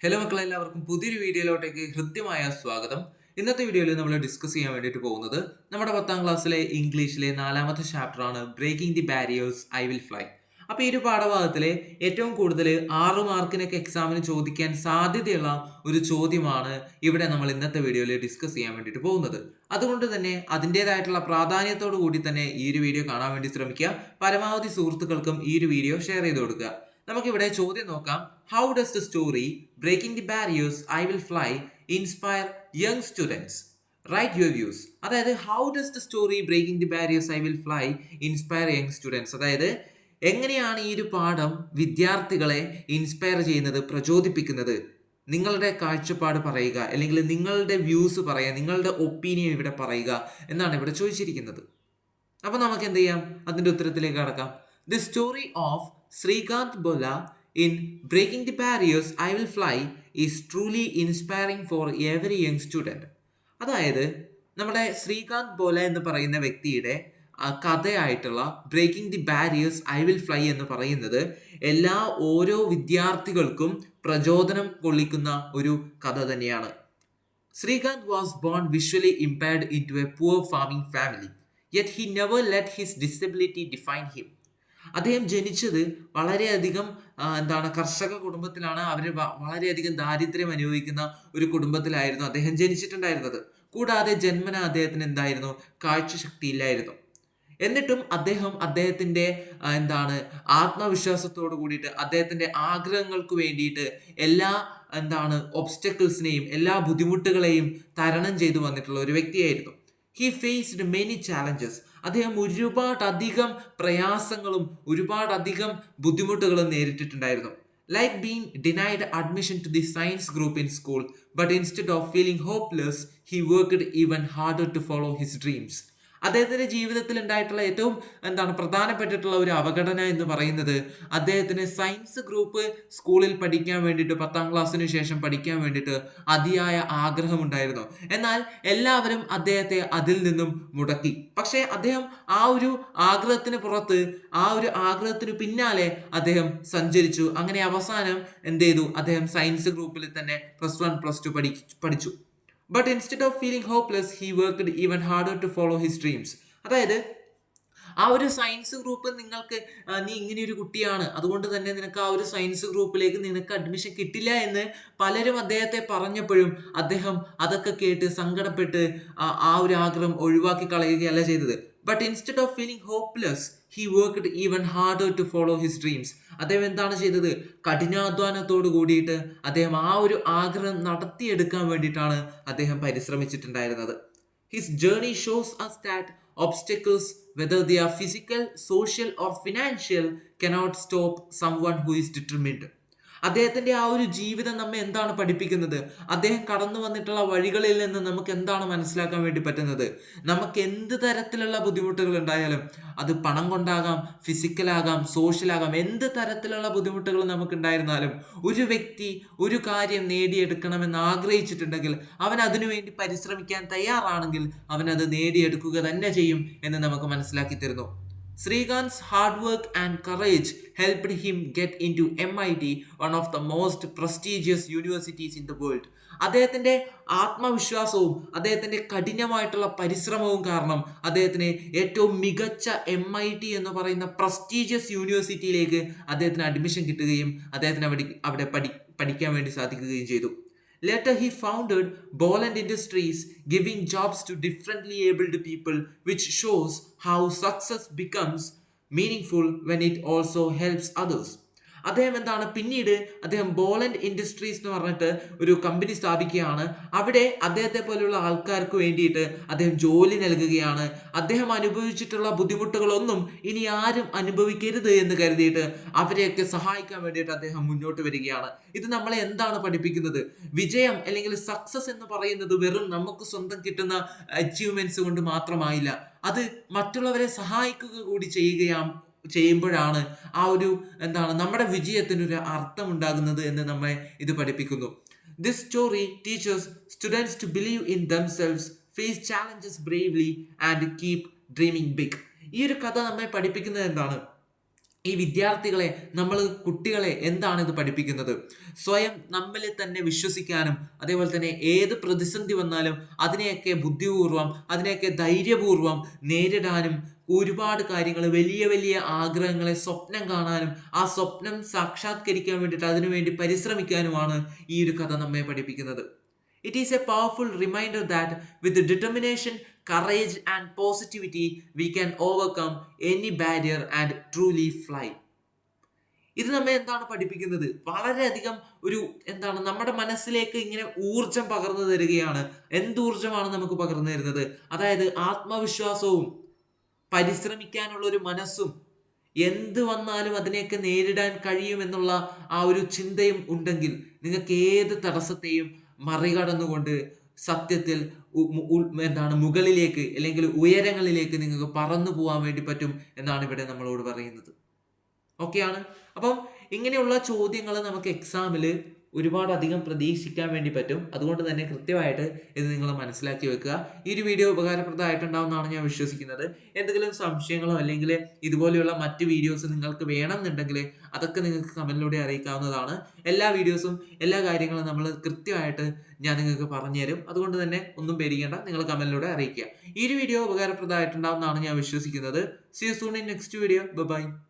Hello മക്കളെ, എല്ലാവർക്കും പുതിയൊരു വീഡിയോയിലോട്ടേക്ക് ഹൃദ്യമായ സ്വാഗതം. ഇന്നത്തെ വീഡിയോയിൽ നമ്മൾ ഡിസ്കസ് ചെയ്യാൻ വേണ്ടിയിട്ട് പോകുന്നത് നമ്മുടെ 10ാം ക്ലാസ്സിലെ ഇംഗ്ലീഷിലെ 4ാമത്തെ ചാപ്റ്റർ ആണ്, breaking the barriers I will fly. അപ്പോൾ ഈ ഒരു പാഠഭാഗത്തിലെ ഏറ്റവും കൂടുതൽ 6 മാർക്കിനൊക്കെ എക്സാമിന് ചോദിക്കാൻ സാധ്യതയുള്ള ഒരു ചോദ്യമാണ് ഇവിടെ നമ്മൾ ഇന്നത്തെ വീഡിയോയിൽ ഡിസ്കസ് ചെയ്യാൻ വേണ്ടിയിട്ട് പോകുന്നത്. അതുകൊണ്ട് തന്നെ അതിൻ്റെതായിട്ടുള്ള പ്രാധാന്യത്തോടു കൂടി തന്നെ ഈ ഒരു വീഡിയോ കാണാൻ വേണ്ടി ശ്രമിക്കുക. പരമാവധി സുഹൃത്തുക്കൾക്കും ഈ ഒരു വീഡിയോ ഷെയർ ചെയ്ത് കൊടുക്കുക. നമുക്കിവിടെ ചോദ്യം നോക്കാം. How does the story breaking the barriers I will fly inspire young students? Right your views. അതായത് how does the story breaking the barriers I will fly inspire young students? അതായത് എങ്ങനെയാണ് ഈ ഒരു പാഠം വിദ്യാർത്ഥികളെ ഇൻസ്പയർ ചെയ്യുന്നത്, പ്രചോദിപ്പിക്കുന്നത്? നിങ്ങളുടെ കാഴ്ചപ്പാട് പറയുക, അല്ലെങ്കിൽ നിങ്ങളുടെ വ്യൂസ് പറയുക, നിങ്ങളുടെ ഒപ്പീനിയൻ ഇവിടെ പറയുക എന്നാണ് ഇവിടെ ചോദിച്ചിരിക്കുന്നത്. അപ്പോൾ നമുക്ക് എന്ത് ചെയ്യാം, അതിൻ്റെ ഉത്തരത്തിലേക്ക് കടക്കാം. The story of Srikanth Bola in Breaking the Barriers I Will Fly is truly inspiring for every young student. അതായത് നമ്മുടെ ശ്രീകാന്ത് ബോല എന്ന് പറയുന്ന വ്യക്തിയുടെ കഥയായിട്ടുള്ള breaking the barriers I will fly എന്ന് പറയുന്നത് ഓരോ വിദ്യാർത്ഥികൾക്കും പ്രചോദനം കൊള്ളിക്കുന്ന ഒരു കഥ തന്നെയാണ്. Srikanth was born visually impaired into a poor farming family, yet he never let his disability define him. അദ്ദേഹം ജനിച്ചത് വളരെയധികം കർഷക കുടുംബത്തിലാണ്. അവർ വളരെയധികം ദാരിദ്ര്യം അനുഭവിക്കുന്ന ഒരു കുടുംബത്തിലായിരുന്നു അദ്ദേഹം ജനിച്ചിട്ടുണ്ടായിരുന്നത്. കൂടാതെ ജന്മന അദ്ദേഹത്തിന് കാഴ്ചശക്തി ഇല്ലായിരുന്നു. എന്നിട്ടും അദ്ദേഹത്തിൻ്റെ ആത്മവിശ്വാസത്തോട് കൂടിയിട്ട് അദ്ദേഹത്തിൻ്റെ ആഗ്രഹങ്ങൾക്ക് വേണ്ടിയിട്ട് എല്ലാ ഒബ്സ്റ്റക്കിൾസിനെയും എല്ലാ ബുദ്ധിമുട്ടുകളെയും തരണം ചെയ്തു വന്നിട്ടുള്ള ഒരു വ്യക്തിയായിരുന്നു. He faced many challenges. അദ്ദേഹം ഒരുപാടധികം പ്രയാസങ്ങളും ഒരുപാടധികം ബുദ്ധിമുട്ടുകളും നേരിട്ടിട്ടുണ്ടായിരുന്നു. Like being denied admission to the science group in school, but instead of feeling hopeless he worked even harder to follow his dreams. അദ്ദേഹത്തിൻ്റെ ജീവിതത്തിൽ ഉണ്ടായിട്ടുള്ള ഏറ്റവും പ്രധാനപ്പെട്ടിട്ടുള്ള ഒരു അവഗണന എന്ന് പറയുന്നത് അദ്ദേഹത്തിന് സയൻസ് ഗ്രൂപ്പ് സ്കൂളിൽ പഠിക്കാൻ വേണ്ടിയിട്ട് 10ാം ക്ലാസ്സിന് ശേഷം പഠിക്കാൻ വേണ്ടിയിട്ട് അതിയായ ആഗ്രഹമുണ്ടായിരുന്നു. എന്നാൽ എല്ലാവരും അദ്ദേഹത്തെ അതിൽ നിന്നും മുടക്കി. പക്ഷേ അദ്ദേഹം ആ ഒരു ആഗ്രഹത്തിന് പുറത്ത്, ആ ഒരു ആഗ്രഹത്തിന് പിന്നാലെ അദ്ദേഹം സഞ്ചരിച്ചു. അങ്ങനെ അവസാനം അദ്ദേഹം സയൻസ് ഗ്രൂപ്പിൽ തന്നെ +1 +2 പഠിച്ചു. But instead of feeling hopeless he worked even harder to follow his dreams. അതായത് ആ ഒരു സയൻസ് ഗ്രൂപ്പ് നീ ഇങ്ങനെ ഒരു കുട്ടിയാണ്, അതുകൊണ്ട് തന്നെ നിനക്ക് ആ ഒരു സയൻസ് ഗ്രൂപ്പിലേക്ക് നിനക്ക് അഡ്മിഷൻ കിട്ടില്ല എന്ന് പലരും അദ്ദേഹത്തെ പറഞ്ഞപ്പോഴും അദ്ദേഹം അതൊക്കെ കേട്ട് സങ്കടപ്പെട്ട് ആ ഒരു ആഗ്രഹം ഒഴിവാക്കി കളയുകയല്ല ചെയ്തത്. But instead of feeling hopeless he worked even harder to follow his dreams. അദ്ദേഹം എന്താണ് ചെയ്തത്? കഠിനാധ്വാനത്തോട് കൂടിയിട്ട് അദ്ദേഹം ആ ഒരു ആഗ്രഹം നടത്തിയെടുക്കാൻ വേണ്ടിയിട്ടാണ് അദ്ദേഹം പരിശ്രമിച്ചിട്ടുണ്ടായിരുന്നത്. His journey shows us that obstacles, whether they are physical, social or financial, cannot stop someone who is determined. അദ്ദേഹത്തിൻ്റെ ആ ഒരു ജീവിതം നമ്മെ എന്താണ് പഠിപ്പിക്കുന്നത്? അദ്ദേഹം കടന്നു വന്നിട്ടുള്ള വഴികളിൽ നിന്ന് നമുക്ക് എന്താണ് മനസ്സിലാക്കാൻ വേണ്ടി പറ്റുന്നത്? നമുക്ക് എന്ത് തരത്തിലുള്ള ബുദ്ധിമുട്ടുകൾ ഉണ്ടായാലും, അത് പണം കൊണ്ടാകാം, ഫിസിക്കലാകാം, സോഷ്യലാകാം, എന്ത് തരത്തിലുള്ള ബുദ്ധിമുട്ടുകൾ നമുക്കുണ്ടായിരുന്നാലും ഒരു വ്യക്തി ഒരു കാര്യം നേടിയെടുക്കണമെന്ന് ആഗ്രഹിച്ചിട്ടുണ്ടെങ്കിൽ അവൻ അതിനുവേണ്ടി പരിശ്രമിക്കാൻ തയ്യാറാണെങ്കിൽ അവൻ അത് നേടിയെടുക്കുക തന്നെ ചെയ്യും എന്ന് നമുക്ക് മനസ്സിലാക്കി തരുന്നു. Srikanth's hard work and courage helped him get into MIT, one of the most prestigious universities in the world. അദ്ദേഹത്തിൻ്റെ ആത്മവിശ്വാസവും അദ്ദേഹത്തിൻ്റെ കഠിനമായിട്ടുള്ള പരിശ്രമവും കാരണം അദ്ദേഹത്തിന് ഏറ്റവും മികച്ച MIT എന്ന് പറയുന്ന പ്രസ്റ്റീജിയസ് യൂണിവേഴ്സിറ്റിയിലേക്ക് അദ്ദേഹത്തിന് അഡ്മിഷൻ കിട്ടുകയും അദ്ദേഹത്തിന് അവിടെ പഠിക്കാൻ വേണ്ടി സാധിക്കുകയും ചെയ്തു. Later he founded Boland Industries, giving jobs to differently abled people, which shows how success becomes meaningful when it also helps others. പിന്നീട് അദ്ദേഹം ബോളണ്ട് ഇൻഡസ്ട്രീസ് എന്ന് പറഞ്ഞിട്ട് ഒരു കമ്പനി സ്ഥാപിക്കുകയാണ്. അവിടെ അദ്ദേഹത്തെ പോലെയുള്ള ആൾക്കാർക്ക് വേണ്ടിയിട്ട് അദ്ദേഹം ജോലി നൽകുകയാണ്. അദ്ദേഹം അനുഭവിച്ചിട്ടുള്ള ബുദ്ധിമുട്ടുകളൊന്നും ഇനി ആരും അനുഭവിക്കരുത് എന്ന് കരുതിയിട്ട് അവരെയൊക്കെ സഹായിക്കാൻ വേണ്ടിയിട്ട് അദ്ദേഹം മുന്നോട്ട് വരികയാണ്. ഇത് നമ്മളെ എന്താണ് പഠിപ്പിക്കുന്നത്? വിജയം അല്ലെങ്കിൽ സക്സസ് എന്ന് പറയുന്നത് വെറും നമുക്ക് സ്വന്തം കിട്ടുന്ന അച്ചീവ്മെന്റ്സ് കൊണ്ട് മാത്രമായില്ല, അത് മറ്റുള്ളവരെ സഹായിക്കുക കൂടി ചെയ്യുമ്പോഴാണ് ആ ഒരു നമ്മുടെ വിജയത്തിനൊരു അർത്ഥമുണ്ടാകുന്നത് എന്ന് നമ്മെ ഇത് പഠിപ്പിക്കുന്നു. This story teachers students to believe in themselves, face challenges bravely and keep dreaming big. ഈ ഒരു കഥ നമ്മെ പഠിപ്പിക്കുന്നത് ഈ വിദ്യാർത്ഥികളെ, കുട്ടികളെ എന്താണ് ഇത് പഠിപ്പിക്കുന്നത്? സ്വയം നമ്മളിൽ തന്നെ വിശ്വസിക്കാനും അതേപോലെ തന്നെ ഏത് പ്രതിസന്ധി വന്നാലും അതിനെയൊക്കെ ബുദ്ധിപൂർവം, അതിനെയൊക്കെ ധൈര്യപൂർവം നേരിടാനും, ഒരുപാട് കാര്യങ്ങൾ, വലിയ വലിയ ആഗ്രഹങ്ങളെ സ്വപ്നം കാണാനും ആ സ്വപ്നം സാക്ഷാത്കരിക്കാൻ വേണ്ടിയിട്ട് അതിനുവേണ്ടി പരിശ്രമിക്കാനുമാണ് ഈ ഒരു കഥ നമ്മെ പഠിപ്പിക്കുന്നത്. It is a powerful reminder that with determination, courage, and positivity, we can overcome any barrier and truly fly. ഇത് നമ്മെ എന്താണ് പഠിപ്പിക്കുന്നത്? വളരെയധികം നമ്മുടെ മനസ്സിലേക്ക് ഇങ്ങനെ ഊർജം പകർന്നു തരികയാണ്. എന്ത് ഊർജമാണ് നമുക്ക് പകർന്നു തരുന്നത്? അതായത് ആത്മവിശ്വാസവും പരിശ്രമിക്കാനുള്ള ഒരു മനസ്സും, എന്ത് വന്നാലും അതിനെയൊക്കെ നേരിടാൻ കഴിയുമെന്നുള്ള ആ ഒരു ചിന്തയും ഉണ്ടെങ്കിൽ നിങ്ങൾക്ക് ഏത് തടസ്സത്തെയും മറികടന്നുകൊണ്ട് സത്യത്തിൽ മുകളിലേക്ക് അല്ലെങ്കിൽ ഉയരങ്ങളിലേക്ക് നിങ്ങൾക്ക് പറന്നു പോകാൻ വേണ്ടി പറ്റും എന്നാണ് ഇവിടെ നമ്മളോട് പറയുന്നത്. ഓക്കെയാണ്. അപ്പം ഇങ്ങനെയുള്ള ചോദ്യങ്ങൾ നമുക്ക് എക്സാമിൽ ഒരുപാട് അധികം പ്രതീക്ഷിക്കാൻ വേണ്ടി പറ്റും. അതുകൊണ്ട് തന്നെ കൃത്യമായിട്ട് ഇത് നിങ്ങൾ മനസ്സിലാക്കി വെക്കുക. ഈ ഒരു വീഡിയോ ഉപകാരപ്രദമായിട്ടുണ്ടാവുമെന്നാണ് ഞാൻ വിശ്വസിക്കുന്നത്. എന്തെങ്കിലും സംശയങ്ങളോ അല്ലെങ്കിൽ ഇതുപോലെയുള്ള മറ്റ് വീഡിയോസ് നിങ്ങൾക്ക് വേണമെന്നുണ്ടെങ്കിൽ അതൊക്കെ നിങ്ങൾക്ക് കമന്റിലൂടെ അറിയിക്കാവുന്നതാണ്. എല്ലാ വീഡിയോസും എല്ലാ കാര്യങ്ങളും നമ്മൾ കൃത്യമായിട്ട് ഞാൻ നിങ്ങൾക്ക് പറഞ്ഞു തരും. അതുകൊണ്ട് തന്നെ ഒന്നും പേടിക്കേണ്ട, നിങ്ങൾ കമന്റിലൂടെ അറിയിക്കുക. ഈ ഒരു വീഡിയോ ഉപകാരപ്രദമായിട്ടുണ്ടാവുമെന്നാണ് ഞാൻ വിശ്വസിക്കുന്നത്. See you soon in next video. Bye bye.